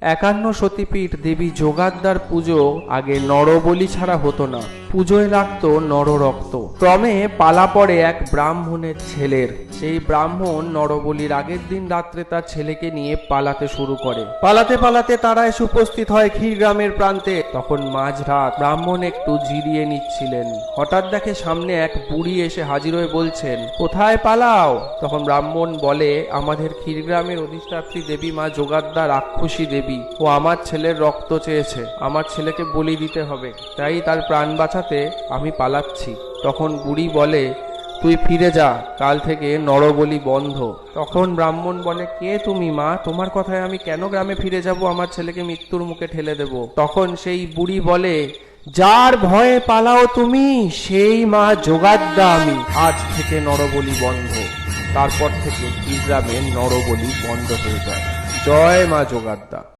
51 সতীপীঠ দেবী যোগাদ্দার পুজো আগে নরবলি ছাড়া হতো না। পুজোয় লাগতো নররক্ত। ক্রমে পালা পড়ে এক ব্রাহ্মণের ছেলের। সেই ব্রাহ্মণ নরবলির আগের দিন রাত্রে তার ছেলেকে নিয়ে পালাতে শুরু করে। পালাতে পালাতে তারা এসে উপস্থিত হয় ক্ষীরগ্রামের প্রান্তে। তখন মাঝরাত, ব্রাহ্মণ একটু জিরিয়ে নিচ্ছিলেন। হঠাৎ দেখে সামনে এক বুড়ি এসে হাজির হয়ে বলছেন, কোথায় পালাও? তখন ব্রাহ্মণ বলে, আমাদের ক্ষীরগ্রামের অধিষ্ঠাত্রী দেবী মা যোগাদ্দা রাক্ষসী দেবী, ও আমার ছেলের রক্ত চেয়েছে। আমার ছেলেকে বলি দিতে হবে, তাই তার প্রাণ বাঁচাতে আমি পালাচ্ছি। তখন বুড়ি বলে, তুই ফিরে যা, কাল থেকে নরবলি বন্ধ। তখন ব্রাহ্মণ বলে, কে তুমি মা? তোমার কথায় আমি কেন গ্রামে ফিরে যাব? আমার ছেলেকে মৃত্যুর মুখে ঠেলে দেব। তখন সেই বুড়ি বলে, যার ভয়ে পালাও তুমি, সেই মা যোগাদ্দা আমি। আজ থেকে নরবলি বন্ধ। তারপর থেকে ক্ষীরগ্রামে নরবলি বন্ধ হয়ে যায়। জয় মা যোগাদ্দা।